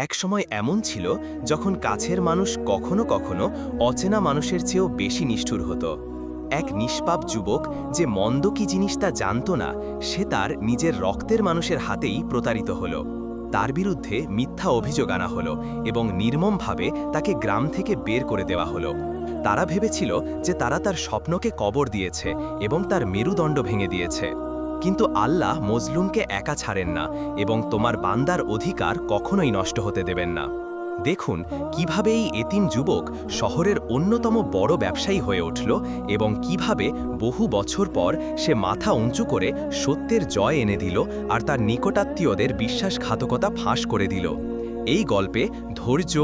একসময় এমন ছিল যখন কাছের মানুষ কখনো কখনো অচেনা মানুষের চেয়েও বেশি নিষ্ঠুর হতো। এক নিষ্পাপ যুবক যে মন্দ কি জিনিস তা জানত না, সে তার নিজের রক্তের মানুষের হাতেই প্রতারিত হলো। তার বিরুদ্ধে মিথ্যা অভিযোগ আনা হলো এবং নির্মমভাবে তাকে গ্রাম থেকে বের করে দেওয়া হলো। তারা ভেবেছিল যে তারা তার স্বপ্নকে কবর দিয়েছে এবং তার মেরুদণ্ড ভেঙে দিয়েছে। কিন্তু আল্লাহ মজলুমকে একা ছাড়েন না এবং তোমার বান্দার অধিকার কখনোই নষ্ট হতে দেবেন না। দেখুন কিভাবে এই এতিম যুবক শহরের অন্যতম বড় ব্যবসায়ী হয়ে উঠল এবং কিভাবে বহু বছর পর সে মাথা উঁচু করে সত্যের জয় এনে দিল আর তার নিকটাত্মীয়দের বিশ্বাসঘাতকতা ফাঁস করে দিল। এই গল্পে ধৈর্য,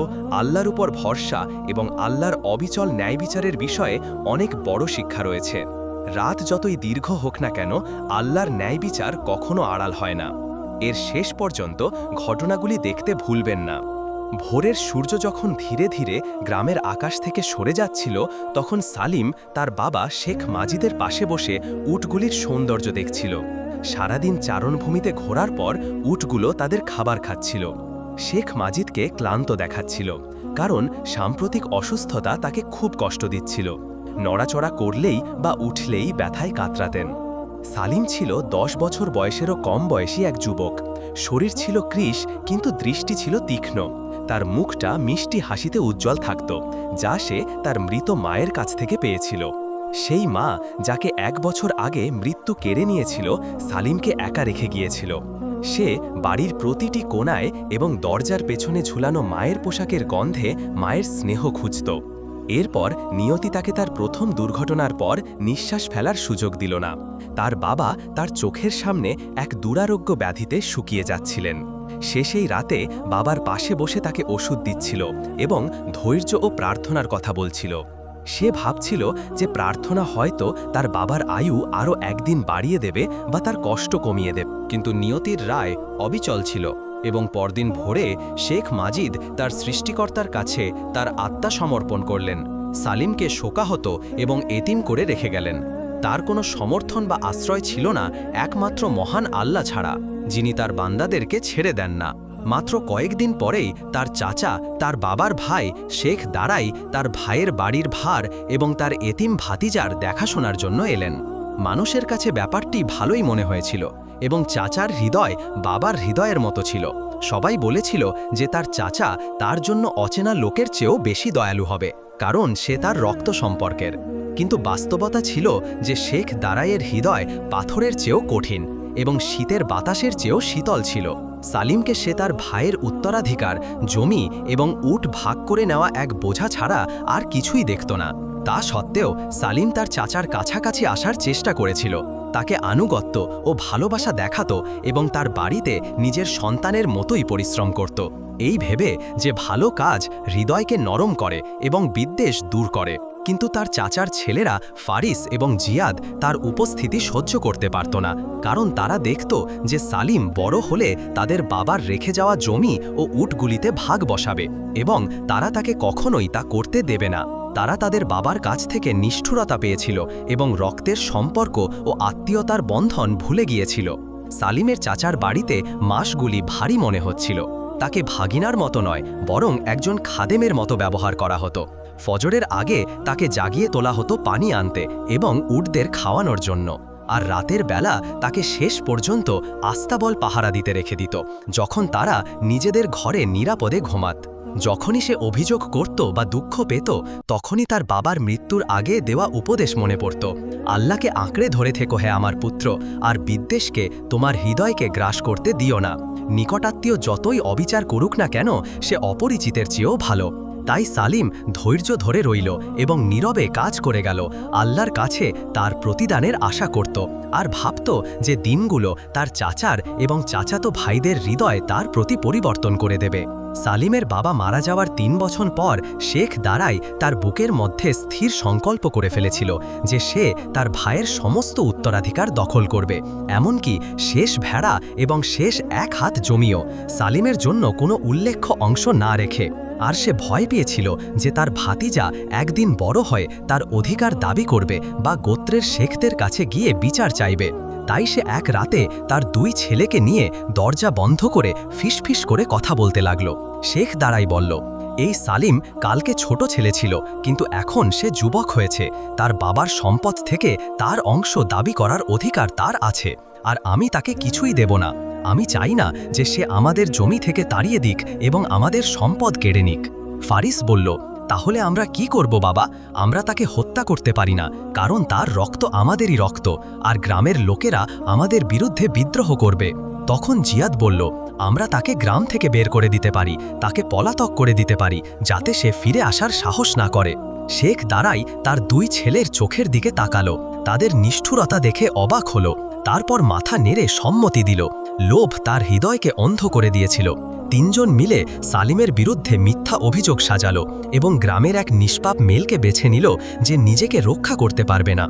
আল্লাহর উপর ভরসা এবং আল্লাহর অবিচল ন্যায় বিচারের বিষয়ে অনেক বড় শিক্ষা রয়েছে। রাত যতই দীর্ঘ হোক না কেন, আল্লাহর ন্যায় বিচার কখনো আড়াল হয় না। এর শেষ পর্যন্ত ঘটনাগুলি দেখতে ভুলবেন না। ভোরের সূর্য যখন ধীরে ধীরে গ্রামের আকাশ থেকে সরে যাচ্ছিল, তখন সালিম তার বাবা শেখ মাজিদের পাশে বসে উটগুলির সৌন্দর্য দেখছিল। সারাদিন চারণভূমিতে ঘোরার পর উটগুলো তাদের খাবার খাচ্ছিল। শেখ মাজিদকে ক্লান্ত দেখাচ্ছিল, কারণ সাম্প্রতিক অসুস্থতা তাকে খুব কষ্ট দিচ্ছিল। নড়াচড়া করলেই বা উঠলেই ব্যথায় কাতরাতেন। সালিম ছিল 10 বছর বয়সেরও কম বয়সী এক যুবক। শরীর ছিল কৃশ, কিন্তু দৃষ্টি ছিল তীক্ষ্ণ। তার মুখটা মিষ্টি হাসিতে উজ্জ্বল থাকত, যা সে তার মৃত মায়ের কাছ থেকে পেয়েছিল। সেই মা যাকে 1 বছর আগে মৃত্যু কেড়ে নিয়েছিল, সালিমকে একা রেখে গিয়েছিল। সে বাড়ির প্রতিটি কোণায় এবং দরজার পেছনে ঝুলানো মায়ের পোশাকের গন্ধে মায়ের স্নেহ খুঁজত। এরপর নিয়তি তাকে তার প্রথম দুর্ঘটনার পর নিঃশ্বাস ফেলার সুযোগ দিল না। তার বাবা তার চোখের সামনে এক দুরারোগ্য ব্যাধিতে শুকিয়ে যাচ্ছিলেন। সে সেই রাতে বাবার পাশে বসে তাকে ওষুধ দিচ্ছিল এবং ধৈর্য ও প্রার্থনার কথা বলছিল। সে ভাবছিল যে প্রার্থনা হয়তো তার বাবার আয়ু আরও একদিন বাড়িয়ে দেবে বা তার কষ্ট কমিয়ে দেবে। কিন্তু নিয়তির রায় অবিচল ছিল এবং পরদিন ভোরে শেখ মাজিদ তার সৃষ্টিকর্তার কাছে তার আত্মা সমর্পণ করলেন। সালিমকে শোকাহত এবং এতিম করে রেখে গেলেন। তার কোনো সমর্থন বা আশ্রয় ছিল না, একমাত্র মহান আল্লাহ ছাড়া, যিনি তার বান্দাদেরকে ছেড়ে দেন না। মাত্র কয়েকদিন পরেই তার চাচা, তার বাবার ভাই শেখ দারাই তার ভাইয়ের বাড়ির ভার এবং তার এতিম ভাতিজার দেখাশোনার জন্য এলেন। মানুষের কাছে ব্যাপারটি ভালোই মনে হয়েছিল এবং চাচার হৃদয় বাবার হৃদয়ের মতো ছিল। সবাই বলেছিল যে তার চাচা তার জন্য অচেনা লোকের চেয়েও বেশি দয়ালু হবে, কারণ সে তার রক্ত সম্পর্কের। কিন্তু বাস্তবতা ছিল যে শেখ দারাইয়ের হৃদয় পাথরের চেয়েও কঠিন এবং শীতের বাতাসের চেয়েও শীতল ছিল। সালিমকে সে তার ভাইয়ের উত্তরাধিকার, জমি এবং উট ভাগ করে নেওয়া এক বোঝা ছাড়া আর কিছুই দেখত না। তা সত্ত্বেও সালিম তার চাচার কাছাকাছি আসার চেষ্টা করেছিল, তাকে আনুগত্য ও ভালোবাসা দেখাতো এবং তার বাড়িতে নিজের সন্তানের মতোই পরিশ্রম করত, এই ভেবে যে ভালো কাজ হৃদয়কে নরম করে এবং বিদ্বেষ দূর করে। কিন্তু তার চাচার ছেলেরা ফারিস এবং জিয়াদ তার উপস্থিতি সহ্য করতে পারত না, কারণ তারা দেখত যে সালিম বড় হলে তাদের বাবার রেখে যাওয়া জমি ও উটগুলিতে ভাগ বসাবে এবং তারা তাকে কখনোই তা করতে দেবে না। তারা তাদের বাবার কাছ থেকে নিষ্ঠুরতা পেয়েছিল এবং রক্তের সম্পর্ক ও আত্মীয়তার বন্ধন ভুলে গিয়েছিল। সালিমের চাচার বাড়িতে মাসগুলি ভারী মনে হচ্ছিল। তাকে ভাগিনার মতো নয়, বরং একজন খাদেমের মতো ব্যবহার করা হতো। ফজরের আগে তাকে জাগিয়ে তোলা হতো পানি আনতে এবং উটদের খাওয়ানোর জন্য, আর রাতের বেলা তাকে শেষ পর্যন্ত আস্তাবল পাহারা দিতে রেখে দিত, যখন তারা নিজেদের ঘরে নিরাপদে ঘুমাত। যখনই সে অভিযোগ করত বা দুঃখ পেত, তখনই তার বাবার মৃত্যুর আগে দেওয়া উপদেশ মনে পড়ত। আল্লাহকে আঁকড়ে ধরে থেকো হে আমার পুত্র, আর বিদ্বেষকে তোমার হৃদয়কে গ্রাস করতে দিও না। নিকটাত্মীয় যতই অবিচার করুক না কেন, সে অপরিচিতের চেয়েও ভালো। তাই সালিম ধৈর্য ধরে রইল এবং নীরবে কাজ করে গেল, আল্লাহর কাছে তার প্রতিদানের আশা করত আর ভাবত যে দিনগুলো তার চাচার এবং চাচাতো ভাইদের হৃদয় তার প্রতি পরিবর্তন করে দেবে। সালিমের বাবা মারা যাওয়ার 3 বছর পর শেখ দারাই তার বুকের মধ্যে স্থির সংকল্প করে ফেলেছিল যে সে তার ভাইয়ের সমস্ত উত্তরাধিকার দখল করবে, এমনকি শেষ ভেড়া এবং শেষ 1 হাত জমিও, সালিমের জন্য কোনো উল্লেখ্য অংশ না রেখে। আর সে ভয় পেয়েছিল যে তার ভাতিজা একদিন বড় হয়ে তার অধিকার দাবি করবে বা গোত্রের শেখদের কাছে গিয়ে বিচার চাইবে। তাই সে এক রাতে তার 2 ছেলেকে নিয়ে দরজা বন্ধ করে ফিসফিস করে কথা বলতে লাগল। শেখ দাঁড়াই বলল, এই সালিম কালকে ছোট ছেলে ছিল, কিন্তু এখন সে যুবক হয়েছে। তার বাবার সম্পদ থেকে তার অংশ দাবি করার অধিকার তার আছে, আর আমি তাকে কিছুই দেব না। আমি চাই না যে সে আমাদের জমি থেকে তাড়িয়ে দিক এবং আমাদের সম্পদ কেড়ে নিক। ফারিস বলল, তাহলে আমরা কি করব বাবা? আমরা তাকে হত্যা করতে পারি না, কারণ তার রক্ত আমাদেরই রক্ত, আর গ্রামের লোকেরা আমাদের বিরুদ্ধে বিদ্রোহ করবে। তখন জিয়াদ বলল, আমরা তাকে গ্রাম থেকে বের করে দিতে পারি, তাকে পলাতক করে দিতে পারি, যাতে সে ফিরে আসার সাহস না করে। শেখ দাঁড়াই তার দুই ছেলের চোখের দিকে তাকালো, তাদের নিষ্ঠুরতা দেখে অবাক হলো, তারপর মাথা নেড়ে সম্মতি দিল। লোভ তার হৃদয়কে অন্ধ করে দিয়েছিল। তিনজন মিলে সালিমের বিরুদ্ধে মিথ্যা অভিযোগ সাজালো এবং গ্রামের এক নিষ্পাপ মেলকে বেছে নিল যে নিজেকে রক্ষা করতে পারবে না।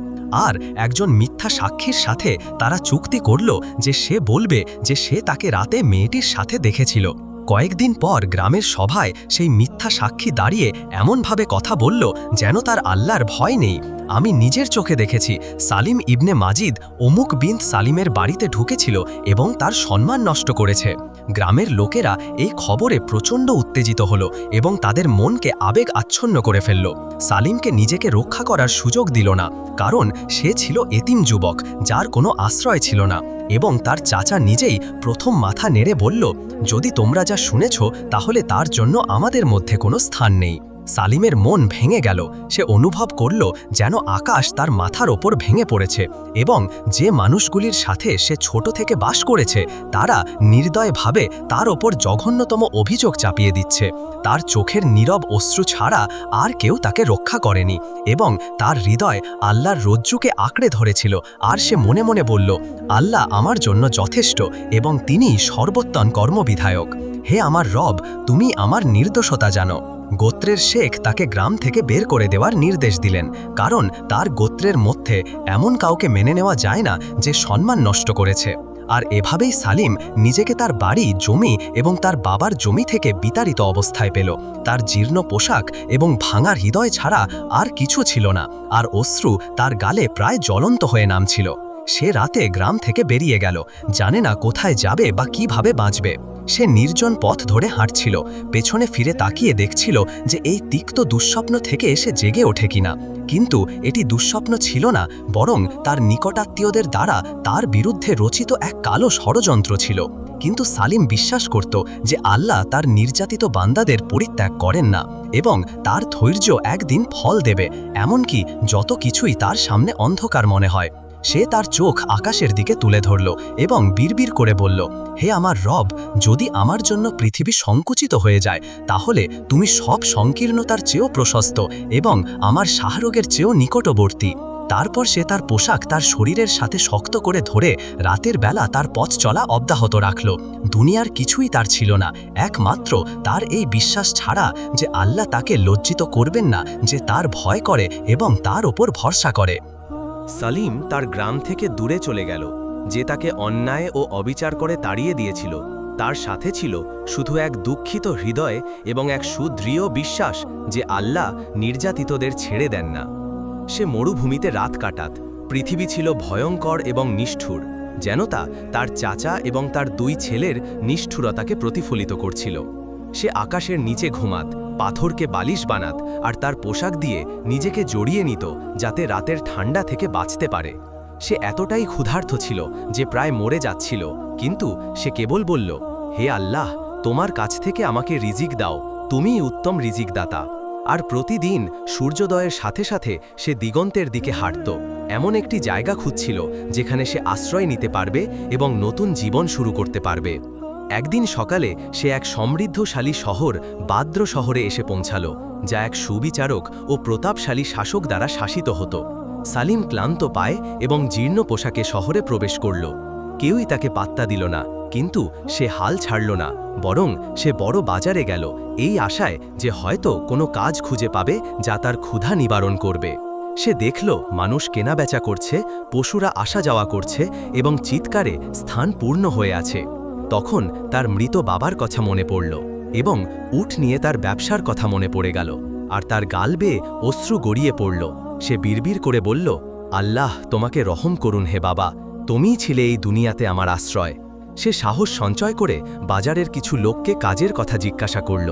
আর একজন মিথ্যা সাক্ষীর সাথে তারা চুক্তি করল যে সে বলবে যে সে তাকে রাতে মেয়েটির সাথে দেখেছিল। কয়েকদিন পর গ্রামের সভায় সেই মিথ্যা সাক্ষী দাঁড়িয়ে এমনভাবে কথা বলল যেন তার আল্লাহর ভয় নেই। আমি নিজের চোখে দেখেছি সালিম ইবনে মাজিদ অমুক বিন সালিমের বাড়িতে ঢুকেছিল এবং তার সম্মান নষ্ট করেছে। গ্রামের লোকেরা এই খবরে প্রচণ্ড উত্তেজিত হলো এবং তাদের মনকে আবেগ আচ্ছন্ন করে ফেলল। সালিমকে নিজেকে রক্ষা করার সুযোগ দিল না, কারণ সে ছিল এতিম যুবক যার কোনো আশ্রয় ছিল না। এবং তার চাচা নিজেই প্রথম মাথা নেড়ে বলল, যদি তোমরা যা শুনেছ তাহলে তার জন্য আমাদের মধ্যে কোনো স্থান নেই। সালিমের মন ভেঙে গেল। সে অনুভব করল যেন আকাশ তার মাথার ওপর ভেঙে পড়েছে এবং যে মানুষগুলির সাথে সে ছোট থেকে বাস করেছে তারা নির্দয়ভাবে তার ওপর জঘন্যতম অভিযোগ চাপিয়ে দিচ্ছে। তার চোখের নীরব অশ্রু ছাড়া আর কেউ তাকে রক্ষা করেনি এবং তার হৃদয় আল্লাহর রজ্জুকে আঁকড়ে ধরেছিল। আর সে মনে মনে বলল, আল্লাহ আমার জন্য যথেষ্ট এবং তিনি সর্বোত্তম কর্মবিধায়ক। হে আমার রব, তুমি আমার নির্দোষতা জানো। গোত্রের শেখ তাকে গ্রাম থেকে বের করে দেওয়ার নির্দেশ দিলেন, কারণ তার গোত্রের মধ্যে এমন কাউকে মেনে নেওয়া যায় না যে সম্মান নষ্ট করেছে। আর এভাবেই সালিম নিজেকে তার বাড়ি, জমি এবং তার বাবার জমি থেকে বিতাড়িত অবস্থায় পেল। তার জীর্ণ পোশাক এবং ভাঙা হৃদয় ছাড়া আর কিছু ছিল না, আর অশ্রু তার গালে প্রায় জ্বলন্ত হয়ে নামছিল। সে রাতে গ্রাম থেকে বেরিয়ে গেল, জানে না কোথায় যাবে বা কিভাবে বাঁচবে। সে নির্জন পথ ধরে হাঁটছিল, পেছনে ফিরে তাকিয়ে দেখছিল যে এই তিক্ত দুঃস্বপ্ন থেকে সে জেগে ওঠে কিনা। কিন্তু এটি দুঃস্বপ্ন ছিল না, বরং তার নিকটাত্মীয়দের দ্বারা তার বিরুদ্ধে রচিত এক কালো ষড়যন্ত্র ছিল। কিন্তু সালিম বিশ্বাস করত যে আল্লাহ তার নির্যাতিত বান্দাদের পরিত্যাগ করেন না এবং তার ধৈর্য একদিন ফল দেবে, এমনকি যত কিছুই তার সামনে অন্ধকার মনে হয়। সে তার চোখ আকাশের দিকে তুলে ধরল এবং বিড়বিড় করে বলল, হে আমার রব, যদি আমার জন্য পৃথিবী সংকুচিত হয়ে যায় তাহলে তুমি সব সংকীর্ণতার চেয়েও প্রশস্ত এবং আমার শাহরোগের চেয়েও নিকটবর্তী। তারপর সে তার পোশাক তার শরীরের সাথে শক্ত করে ধরে রাতের বেলা তার পথ চলা অব্যাহত রাখল। দুনিয়ার কিছুই তার ছিল না, একমাত্র তার এই বিশ্বাস ছাড়া যে আল্লাহ তাকে লজ্জিত করবেন না, যে তার ভয় করে এবং তার ওপর ভরসা করে। সালিম তার গ্রাম থেকে দূরে চলে গেল। যে তাকে অন্যায় ও অবিচার করে তাড়িয়ে দিয়েছিল তার সাথে ছিল শুধু এক দুঃখিত হৃদয় এবং এক সুদৃঢ় বিশ্বাস যে আল্লাহ নির্যাতিতদের ছেড়ে দেন না। সে মরুভূমিতে রাত কাটাত। পৃথিবী ছিল ভয়ঙ্কর এবং নিষ্ঠুর, যেন তা তার চাচা এবং তার দুই ছেলের নিষ্ঠুরতাকে প্রতিফলিত করছিল। সে আকাশের নিচে ঘুমাত, পাথরকে বালিশ বানাত আর তার পোশাক দিয়ে নিজেকে জড়িয়ে নিত যাতে রাতের ঠান্ডা থেকে বাঁচতে পারে। সে এতটাই ক্ষুধার্ত ছিল যে প্রায় মরে যাচ্ছিল, কিন্তু সে কেবল বলল, হে আল্লাহ, তোমার কাছ থেকে আমাকে রিজিক দাও, তুমিই উত্তম রিজিক দাতা। আর প্রতিদিন সূর্যোদয়ের সাথে সাথে সে দিগন্তের দিকে হাঁটত, এমন একটি জায়গা খুঁজছিল যেখানে সে আশ্রয় নিতে পারবে এবং নতুন জীবন শুরু করতে পারবে। একদিন সকালে সে এক সমৃদ্ধশালী শহর বাদ্র শহরে এসে পৌঁছালো, যা এক সুবিচারক ও প্রতাপশালী শাসক দ্বারা শাসিত হতো। সালিম ক্লান্ত পায় এবং জীর্ণ পোশাকে শহরে প্রবেশ করল। কেউই তাকে পাত্তা দিল না, কিন্তু সে হাল ছাড়ল না, বরং সে বড় বাজারে গেল এই আশায় যে হয়তো কোনো কাজ খুঁজে পাবে যা তার ক্ষুধা নিবারণ করবে। সে দেখল মানুষ কেনাবেচা করছে, পশুরা আসা যাওয়া করছে এবং চিৎকারে স্থান পূর্ণ হয়ে আছে। তখন তার মৃত বাবার কথা মনে পড়ল এবং উট নিয়ে তার ব্যবসার কথা মনে পড়ে গেল, আর তার গাল বেয়ে অশ্রু গড়িয়ে পড়ল। সে বিড়বিড় করে বলল, আল্লাহ তোমাকে রহম করুন হে বাবা, তুমিই ছিলে এই দুনিয়াতে আমার আশ্রয়। সে সাহস সঞ্চয় করে বাজারের কিছু লোককে কাজের কথা জিজ্ঞাসা করল।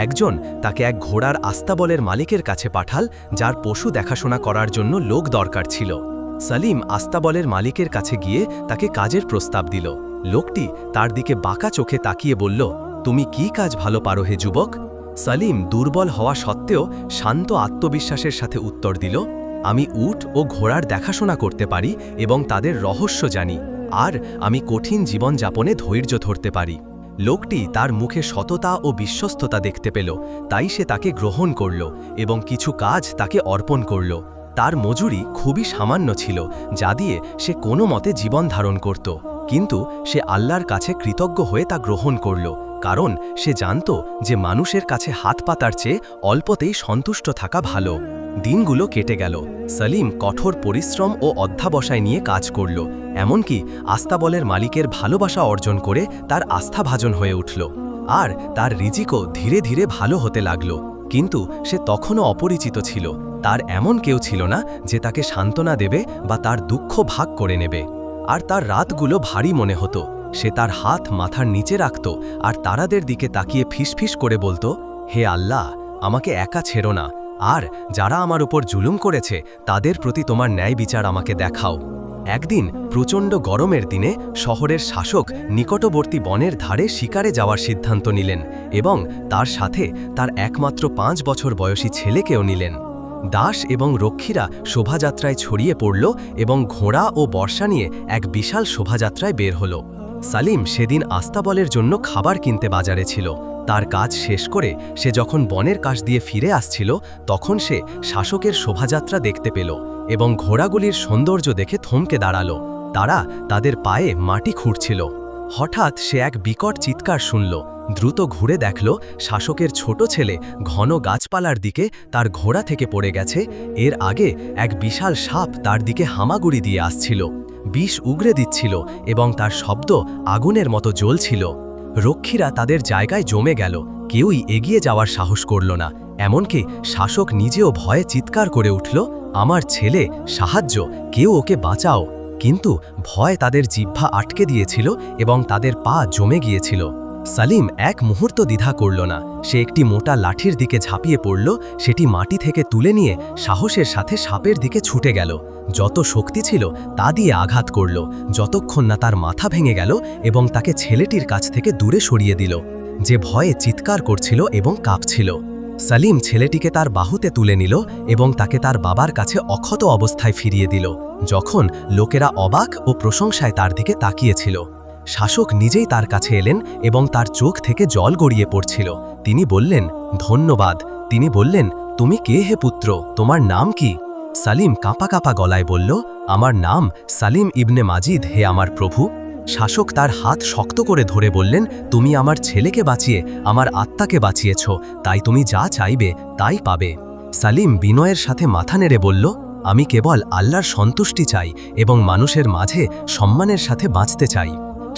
একজন তাকে এক ঘোড়ার আস্তাবলের মালিকের কাছে পাঠাল, যার পশু দেখাশোনা করার জন্য লোক দরকার ছিল। সালিম আস্তাবলের মালিকের কাছে গিয়ে তাকে কাজের প্রস্তাব দিল। লোকটি তার দিকে বাঁকা চোখে তাকিয়ে বলল, তুমি কি কাজ ভালো পারো হে যুবক? সালিম দুর্বল হওয়া সত্ত্বেও শান্ত আত্মবিশ্বাসের সাথে উত্তর দিল, আমি উট ও ঘোড়ার দেখাশোনা করতে পারি এবং তাদের রহস্য জানি, আর আমি কঠিন জীবনযাপনে ধৈর্য ধরতে পারি। লোকটি তার মুখে সততা ও বিশ্বস্ততা দেখতে পেল, তাই সে তাকে গ্রহণ করল এবং কিছু কাজ তাকে অর্পণ করল। তার মজুরি খুবই সামান্য ছিল, যা দিয়ে সে কোনো মতে জীবন ধারণ করত, কিন্তু সে আল্লাহর কাছে কৃতজ্ঞ হয়ে তা গ্রহণ করল, কারণ সে জানত যে মানুষের কাছে হাত পাতার চেয়ে অল্পতেই সন্তুষ্ট থাকা ভালো। দিনগুলো কেটে গেল। সালিম কঠোর পরিশ্রম ও অধ্যাবসায় নিয়ে কাজ করল, এমনকি আস্তাবলের মালিকের ভালোবাসা অর্জন করে তার আস্থাভাজন হয়ে উঠল, আর তার রিজিকও ধীরে ধীরে ভালো হতে লাগল। কিন্তু সে তখনও অপরিচিত ছিল, তার এমন কেউ ছিল না যে তাকে সান্ত্বনা দেবে বা তার দুঃখ ভাগ করে নেবে। আর তার রাতগুলো ভারী মনে হতো। সে তার হাত মাথার নিচে রাখত আর তারাদের দিকে তাকিয়ে ফিসফিস করে বলতো, হে আল্লাহ, আমাকে একা ছেড়ো না, আর যারা আমার উপর জুলুম করেছে তাদের প্রতি তোমার ন্যায় বিচার আমাকে দেখাও। একদিন প্রচণ্ড গরমের দিনে শহরের শাসক নিকটবর্তী বনের ধারে শিকারে যাওয়ার সিদ্ধান্ত নিলেন এবং তার সাথে তার একমাত্র 5 বছর বয়সী ছেলেকেও নিলেন। দাস এবং রক্ষীরা শোভাযাত্রায় ছড়িয়ে পড়ল এবং ঘোড়া ও বর্ষা নিয়ে এক বিশাল শোভাযাত্রায় বের হল। সালিম সেদিন আস্তাবলের জন্য খাবার কিনতে বাজারে ছিল। তার কাজ শেষ করে সে যখন বনের কাছ দিয়ে ফিরে আসছিল, তখন সে শাসকের শোভাযাত্রা দেখতে পেল এবং ঘোড়াগুলির সৌন্দর্য দেখে থমকে দাঁড়াল। তারা তাদের পায়ে মাটি খুঁড়ছিল। হঠাৎ সে এক বিকট চিৎকার শুনল। দ্রুত ঘুরে দেখল শাসকের ছোট ছেলে ঘন গাছপালার দিকে তার ঘোড়া থেকে পড়ে গেছে। এর আগে এক বিশাল সাপ তার দিকে হামাগুড়ি দিয়ে আসছিল, বিষ উগরে দিচ্ছিল এবং তার শব্দ আগুনের মতো জ্বলছিল। রক্ষীরা তাদের জায়গায় জমে গেল, কেউই এগিয়ে যাওয়ার সাহস করল না। এমনকি শাসক নিজেও ভয়ে চিৎকার করে উঠল, আমার ছেলে, সাহায্য, কেউ ওকে বাঁচাও। কিন্তু ভয় তাদের জিহ্বা আটকে দিয়েছিল এবং তাদের পা জমে গিয়েছিল। সালিম এক মুহূর্ত দ্বিধা করল না। সে একটি মোটা লাঠির দিকে ঝাঁপিয়ে পড়ল, সেটি মাটি থেকে তুলে নিয়ে সাহসের সাথে সাপের দিকে ছুটে গেল। যত শক্তি ছিল তা দিয়ে আঘাত করল, যতক্ষণ না তার মাথা ভেঙে গেল এবং তাকে ছেলেটির কাছ থেকে দূরে সরিয়ে দিল, যে ভয়ে চিৎকার করছিল এবং কাঁপছিল। সালিম ছেলেটিকে তার বাহুতে তুলে নিল এবং তাকে তার বাবার কাছে অক্ষত অবস্থায় ফিরিয়ে দিল, যখন লোকেরা অবাক ও প্রশংসায় তার দিকে তাকিয়েছিল। শাসক নিজেই তার কাছে এলেন এবং তার চোখ থেকে জল গড়িয়ে পড়ছিল। তিনি বললেন, ধন্যবাদ। তিনি বললেন, তুমি কে হে পুত্র, তোমার নাম কি? সালিম কাঁপা কাঁপা গলায় বলল, আমার নাম সালিম ইবনে মাজিদ, হে আমার প্রভু। শাসক তার হাত শক্ত করে ধরে বললেন, তুমি আমার ছেলেকে বাঁচিয়ে আমার আত্মাকে বাঁচিয়েছ, তাই তুমি যা চাইবে তাই পাবে। সালিম বিনয়ের সাথে মাথা নেড়ে বলল, আমি কেবল আল্লাহর সন্তুষ্টি চাই এবং মানুষের মাঝে সম্মানের সাথে বাঁচতে চাই।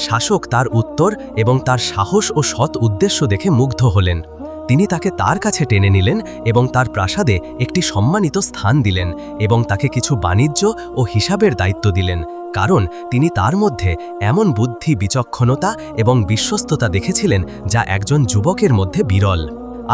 শাসক তার উত্তর এবং তার সাহস ও সৎ উদ্দেশ্য দেখে মুগ্ধ হলেন। তিনি তাকে তার কাছে টেনে নিলেন এবং তার প্রাসাদে একটি সম্মানিত স্থান দিলেন এবং তাকে কিছু বাণিজ্য ও হিসাবের দায়িত্ব দিলেন, কারণ তিনি তার মধ্যে এমন বুদ্ধি, বিচক্ষণতা এবং বিশ্বস্ততা দেখেছিলেন যা একজন যুবকের মধ্যে বিরল।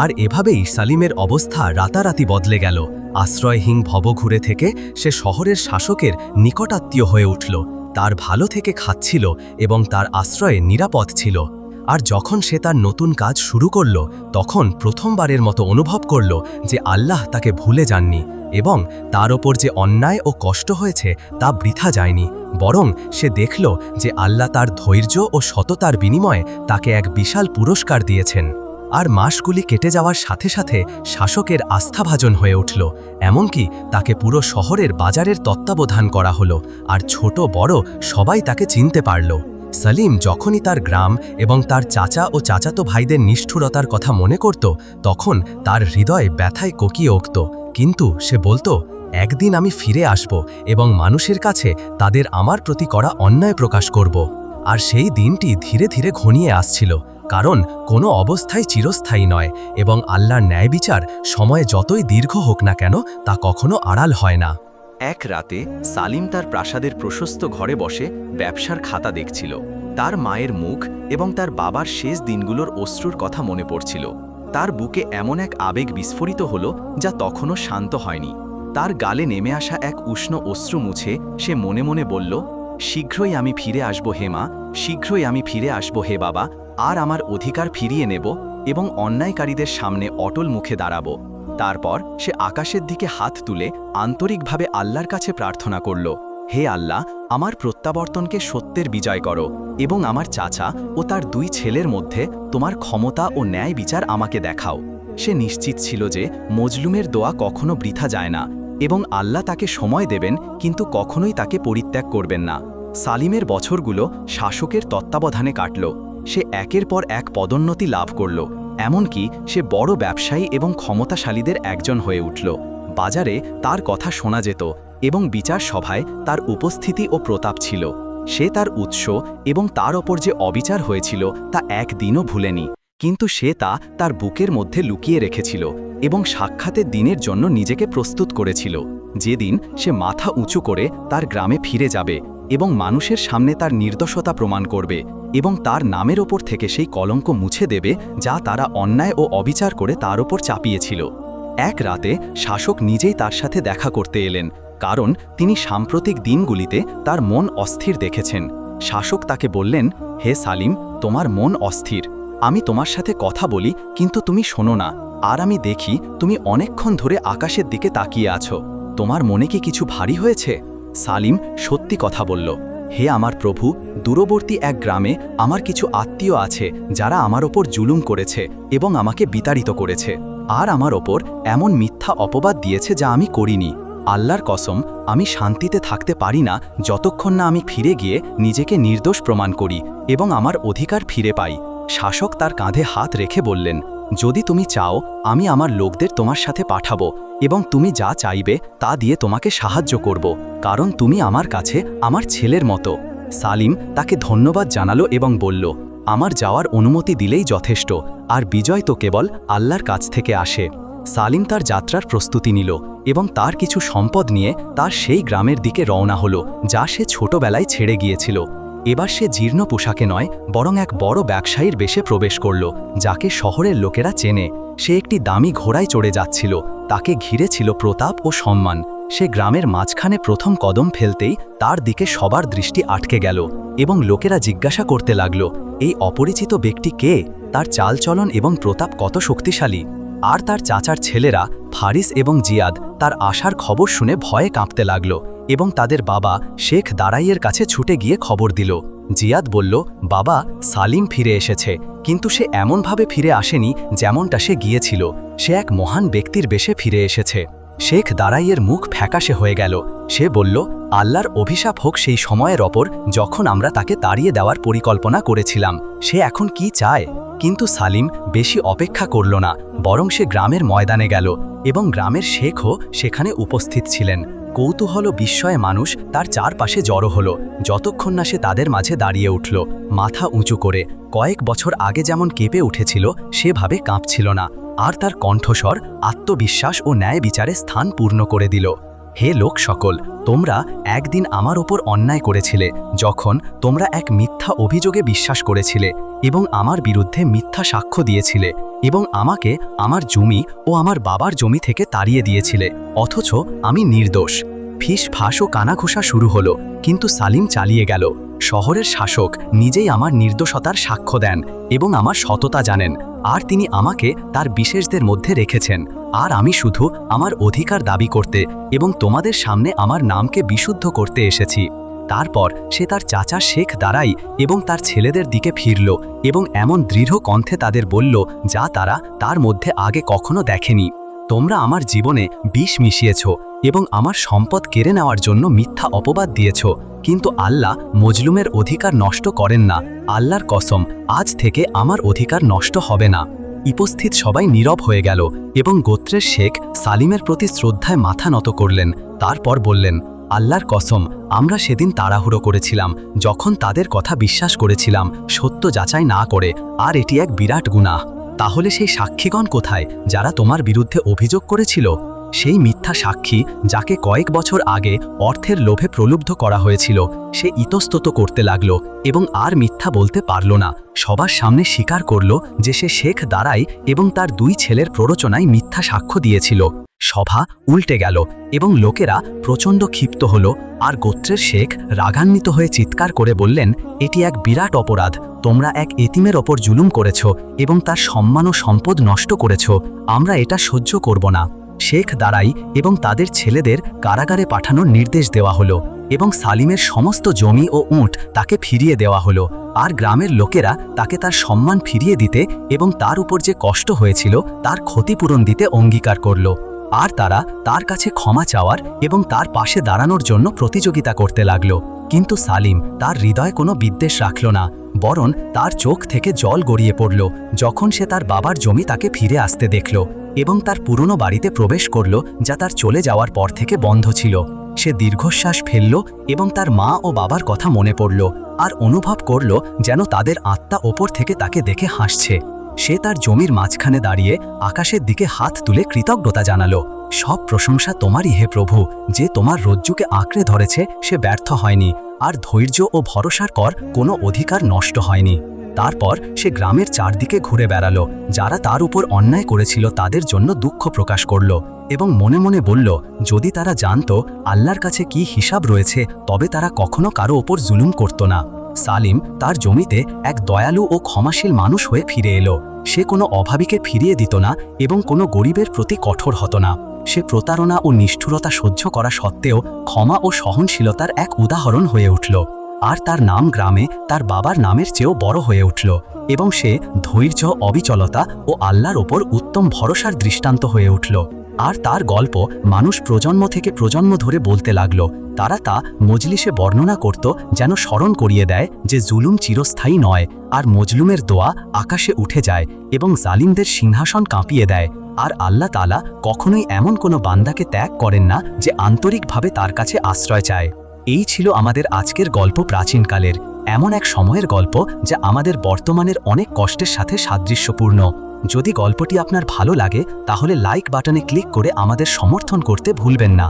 আর এভাবেই সালিমের অবস্থা রাতারাতি বদলে গেল। আশ্রয়হীন ভবঘুরে থেকে সে শহরের শাসকের নিকটাত্মীয় হয়ে উঠল। তার ভালো থেকে খাচ্ছিল এবং তার আশ্রয়ে নিরাপদ ছিল। আর যখন সে তার নতুন কাজ শুরু করল, তখন প্রথমবারের মতো অনুভব করল যে আল্লাহ তাকে ভুলে যাননি এবং তার ওপর যে অন্যায় ও কষ্ট হয়েছে তা বৃথা যায়নি, বরং সে দেখল যে আল্লাহ তার ধৈর্য ও সততার বিনিময়ে তাকে এক বিশাল পুরস্কার দিয়েছেন। আর মাসগুলি কেটে যাওয়ার সাথে সাথে শাসকের আস্থাভাজন হয়ে উঠল, এমনকি তাকে পুরো শহরের বাজারের তত্ত্বাবধান করা হলো, আর ছোট বড় সবাই তাকে চিনতে পারল। সালিম যখনই তার গ্রাম এবং তার চাচা ও চাচাতো ভাইদের নিষ্ঠুরতার কথা মনে করত, তখন তার হৃদয় ব্যথায় কোকিয়ে উঠত। কিন্তু সে বলতো, একদিন আমি ফিরে আসব এবং মানুষের কাছে তাদের আমার প্রতি করা অন্যায় প্রকাশ করব। আর সেই দিনটি ধীরে ধীরে ঘনিয়ে আসছিল, কারণ কোনো অবস্থায় চিরস্থায়ী নয় এবং আল্লাহর ন্যায় বিচার সময় যতই দীর্ঘ হোক না কেন তা কখনো আড়াল হয় না। এক রাতে সালিম তার প্রাসাদের প্রশস্ত ঘরে বসে ব্যবসার খাতা দেখছিল। তার মায়ের মুখ এবং তার বাবার শেষ দিনগুলোর অশ্রুর কথা মনে পড়ছিল। তার বুকে এমন এক আবেগ বিস্ফোরিত হলো যা তখনও শান্ত হয়নি। তার গালে নেমে আসা এক উষ্ণ অশ্রু মুছে সে মনে মনে বলল, শীঘ্রই আমি ফিরে আসব হে মা, শীঘ্রই আমি ফিরে আসব হে বাবা, আর আমার অধিকার ফিরিয়ে নেব এবং অন্যায়কারীদের সামনে অটল মুখে দাঁড়াব। তারপর সে আকাশের দিকে হাত তুলে আন্তরিকভাবে আল্লাহর কাছে প্রার্থনা করল, হে আল্লাহ, আমার প্রত্যাবর্তনকে সত্যের বিজয় করো এবং আমার চাচা ও তার 2 ছেলের মধ্যে তোমার ক্ষমতা ও ন্যায় বিচার আমাকে দেখাও। সে নিশ্চিত ছিল যে মজলুমের দোয়া কখনো বৃথা যায় না এবং আল্লাহ তাকে সময় দেবেন, কিন্তু কখনোই তাকে পরিত্যাগ করবেন না। সালিমের বছরগুলো শাসকের তত্ত্বাবধানে কাটল। সে একের পর এক পদোন্নতি লাভ করল, এমনকি সে বড় ব্যবসায়ী এবং ক্ষমতাশালীদের একজন হয়ে উঠল। বাজারে তার কথা শোনা যেত এবং বিচার সভায় তার উপস্থিতি ও প্রতাপ ছিল। সে তার উৎস এবং তার ওপর যে অবিচার হয়েছিল তা একদিনও ভুলেনি, কিন্তু সে তা তার বুকের মধ্যে লুকিয়ে রেখেছিল এবং সাক্ষাতের দিনের জন্য নিজেকে প্রস্তুত করেছিল, যেদিন সে মাথা উঁচু করে তার গ্রামে ফিরে যাবে এবং মানুষের সামনে তার নির্দোষতা প্রমাণ করবে এবং তার নামের ওপর থেকে সেই কলঙ্ক মুছে দেবে যা তারা অন্যায় ও অবিচার করে তার ওপর চাপিয়েছিল। এক রাতে শাসক নিজেই তার সাথে দেখা করতে এলেন, কারণ তিনি সাম্প্রতিক দিনগুলিতে তার মন অস্থির দেখেছেন। শাসক তাকে বললেন, হে সালিম, তোমার মন অস্থির। আমি তোমার সাথে কথা বলি, কিন্তু তুমি শোনো না, আর আমি দেখি তুমি অনেকক্ষণ ধরে আকাশের দিকে তাকিয়ে আছো। তোমার মনে কি কিছু ভারী হয়েছে? সালিম সত্যি কথা বলল, হে আমার প্রভু, দূরবর্তী এক গ্রামে আমার কিছু আত্মীয় আছে যারা আমার ওপর জুলুম করেছে এবং আমাকে বিতাড়িত করেছে, আর আমার ওপর এমন মিথ্যা অপবাদ দিয়েছে যা আমি করিনি। আল্লাহর কসম, আমি শান্তিতে থাকতে পারি না যতক্ষণ না আমি ফিরে গিয়ে নিজেকে নির্দোষ প্রমাণ করি এবং আমার অধিকার ফিরে পাই। শাসক তার কাঁধে হাত রেখে বললেন, যদি তুমি চাও আমি আমার লোকদের তোমার সাথে পাঠাবো এবং তুমি যা চাইবে তা দিয়ে তোমাকে সাহায্য করব, কারণ তুমি আমার কাছে আমার ছেলের মতো। সালিম তাকে ধন্যবাদ জানালো এবং বলল, আমার যাওয়ার অনুমতি দিলেই যথেষ্ট, আর বিজয় তো কেবল আল্লাহর কাছ থেকে আসে। সালিম তার যাত্রার প্রস্তুতি নিল এবং তার কিছু সম্পদ নিয়ে তার সেই গ্রামের দিকে রওনা হলো যা সে ছোটবেলায় ছেড়ে গিয়েছিল। এবার সে জীর্ণ পোশাকে নয়, বরং এক বড় ব্যবসায়ীর বেশে প্রবেশ করল, যাকে শহরের লোকেরা চেনে। সে একটি দামি ঘোড়ায় চড়ে যাচ্ছিল, তাকে ঘিরে ছিল প্রতাপ ও সম্মান। সে গ্রামের মাঝখানে প্রথম কদম ফেলতেই তার দিকে সবার দৃষ্টি আটকে গেল এবং লোকেরা জিজ্ঞাসা করতে লাগল, এই অপরিচিত ব্যক্তি কে? তার চালচলন এবং প্রতাপ কত শক্তিশালী! আর তার চাচার ছেলেরা ফারিস এবং জিয়াদ তার আসার খবর শুনে ভয়ে কাঁপতে লাগল এবং তাদের বাবা শেখ দারাইয়ের কাছে ছুটে গিয়ে খবর দিল। জিয়াদ বলল, বাবা, সালিম ফিরে এসেছে, কিন্তু সে এমনভাবে ফিরে আসেনি যেমনটা সে গিয়েছিল। সে এক মহান ব্যক্তির বেশে ফিরে এসেছে। শেখ দারাইয়ের মুখ ফ্যাকাশে হয়ে গেল। সে বলল, আল্লাহর অভিশাপ হোক সেই সময়ের ওপর যখন আমরা তাকে তাড়িয়ে দেওয়ার পরিকল্পনা করেছিলাম। সে এখন কি চায়? কিন্তু সালিম বেশি অপেক্ষা করল না, বরং সে গ্রামের ময়দানে গেল এবং গ্রামের শেখও সেখানে উপস্থিত ছিলেন। কৌতূহল ও বিস্ময়ে মানুষ তার চারপাশে জড়ো হলো, যতক্ষণ না সে তাদের মাঝে দাঁড়িয়ে উঠল, মাথা উঁচু করে। কয়েক বছর আগে যেমন কেঁপে উঠেছিল সেভাবে কাঁপছিল না, আর তার কণ্ঠস্বর আত্মবিশ্বাস ও ন্যায় বিচারে স্থান পূর্ণ করে দিল। হে লোক সকল, তোমরা একদিন আমার ওপর অন্যায় করেছিলে, যখন তোমরা এক মিথ্যা অভিযোগে বিশ্বাস করেছিলে এবং আমার বিরুদ্ধে মিথ্যা সাক্ষ্য দিয়েছিলে এবং আমাকে আমার জমি ও আমার বাবার জমি থেকে তাড়িয়ে দিয়েছিলে, অথচ আমি নির্দোষ। ফিসফাস ও কানাঘুষা শুরু হলো, কিন্তু সালিম চালিয়ে গেল। শহরের শাসক নিজেই আমার নির্দোষতার সাক্ষ্য দেন এবং আমার সততা জানেন, আর তিনি আমাকে তার বিশেষদের মধ্যে রেখেছেন। আর আমি শুধু আমার অধিকার দাবি করতে এবং তোমাদের সামনে আমার নামকে বিশুদ্ধ করতে এসেছি। তারপর সে তার চাচা শেখ দারাই এবং তার ছেলেদের দিকে ফিরল এবং এমন দৃঢ় কণ্ঠে তাদের বলল যা তারা তার মধ্যে আগে কখনো দেখেনি, তোমরা আমার জীবনে বিষ মিশিয়েছ এবং আমার সম্পদ কেড়ে নেওয়ার জন্য মিথ্যা অপবাদ দিয়েছ, কিন্তু আল্লাহ মজলুমের অধিকার নষ্ট করেন না। আল্লাহর কসম, আজ থেকে আমার অধিকার নষ্ট হবে না। উপস্থিত সবাই নীরব হয়ে গেল এবং গোত্রের শেখ সালিমের প্রতি শ্রদ্ধায় মাথা নত করলেন। তারপর বললেন, আল্লাহর কসম, আমরা সেদিন তাড়াহুড়ো করেছিলাম যখন তাদের কথা বিশ্বাস করেছিলাম সত্য যাচাই না করে, আর এটি এক বিরাট গুনাহ। তাহলে সেই সাক্ষীগণ কোথায় যারা তোমার বিরুদ্ধে অভিযোগ করেছিল? সেই মিথ্যা সাক্ষী যাকে কয়েক বছর আগে অর্থের লোভে প্রলুব্ধ করা হয়েছিল, সে ইতস্তত করতে লাগল এবং আর মিথ্যা বলতে পারল না। সবার সামনে স্বীকার করল যে সে শেখ দাঁড়াই এবং তার 2 ছেলের প্ররোচনায় মিথ্যা সাক্ষ্য দিয়েছিল। সভা উল্টে গেল এবং লোকেরা প্রচণ্ড ক্ষিপ্ত হল, আর গোত্রের শেখ রাগান্বিত হয়ে চিৎকার করে বললেন, এটি এক বিরাট অপরাধ। তোমরা এক এতিমের ওপর জুলুম করেছ এবং তার সম্মান ও সম্পদ নষ্ট করেছ। আমরা এটা সহ্য করব না। শেখ দাঁড়াই এবং তাদের ছেলেদের কারাগারে পাঠানোর নির্দেশ দেওয়া হলো এবং সালিমের সমস্ত জমি ও উট তাকে ফিরিয়ে দেওয়া হলো। আর গ্রামের লোকেরা তাকে তার সম্মান ফিরিয়ে দিতে এবং তার উপর যে কষ্ট হয়েছিল তার ক্ষতিপূরণ দিতে অঙ্গীকার করল। আর তারা তার কাছে ক্ষমা চাওয়ার এবং তার পাশে দাঁড়ানোর জন্য প্রতিযোগিতা করতে লাগল। কিন্তু সালিম তার হৃদয়ে কোনো বিদ্বেষ রাখল না, বরং তার চোখ থেকে জল গড়িয়ে পড়ল যখন সে তার বাবার জমি তাকে ফিরে আসতে দেখল এবং তার পুরনো বাড়িতে প্রবেশ করল যা তার চলে যাওয়ার পর থেকে বন্ধ ছিল। সে দীর্ঘশ্বাস ফেলল এবং তার মা ও বাবার কথা মনে পড়ল আর অনুভব করল যেন তাদের আত্মা ওপর থেকে তাকে দেখে হাসছে। সে তার জমির মাঝখানে দাঁড়িয়ে আকাশের দিকে হাত তুলে কৃতজ্ঞতা জানালো, সব প্রশংসা তোমারই হে প্রভু, যে তোমার রজ্জুকে আঁকড়ে ধরেছে সে ব্যর্থ হয়নি, আর ধৈর্য ও ভরসার কর কোনো অধিকার নষ্ট হয়নি। তারপর সে গ্রামের চারদিকে ঘুরে বেড়ালো, যারা তার উপর অন্যায় করেছিল তাদের জন্য দুঃখ প্রকাশ করল এবং মনে মনে বলল, যদি তারা জানতো আল্লাহর কাছে কি হিসাব রয়েছে তবে তারা কখনো কারো ওপর জুলুম করত না। সালিম তার জমিতে এক দয়ালু ও ক্ষমাশীল মানুষ হয়ে ফিরে এলো। সে কোনো অভাবীকে ফিরিয়ে দিত না এবং কোনো গরিবের প্রতি কঠোর হতো না। সে প্রতারণা ও নিষ্ঠুরতা সহ্য করা সত্ত্বেও ক্ষমা ও সহনশীলতার এক উদাহরণ হয়ে উঠল। আর তার নাম গ্রামে তার বাবার নামের চেয়েও বড় হয়ে উঠল এবং সে ধৈর্য, অবিচলতা ও আল্লাহর ওপর উত্তম ভরসার দৃষ্টান্ত হয়ে উঠল। আর তার গল্প মানুষ প্রজন্ম থেকে প্রজন্ম ধরে বলতে লাগল। তারা তা মজলিসে বর্ণনা করত, যেন স্মরণ করিয়ে দেয় যে জুলুম চিরস্থায়ী নয়, আর মজলুমের দোয়া আকাশে উঠে যায় এবং জালিমদের সিংহাসন কাঁপিয়ে দেয়। আর আল্লাহ তাআলা কখনোই এমন কোনো বান্দাকে ত্যাগ করেন না যে আন্তরিকভাবে তার কাছে আশ্রয় চায়। এই ছিল আমাদের আজকের গল্প, প্রাচীনকালের এমন এক সময়ের গল্প যা আমাদের বর্তমানের অনেক কষ্টের সাথে সাদৃশ্যপূর্ণ। যদি গল্পটি আপনার ভালো লাগে তাহলে লাইক বাটনে ক্লিক করে আমাদের সমর্থন করতে ভুলবেন না।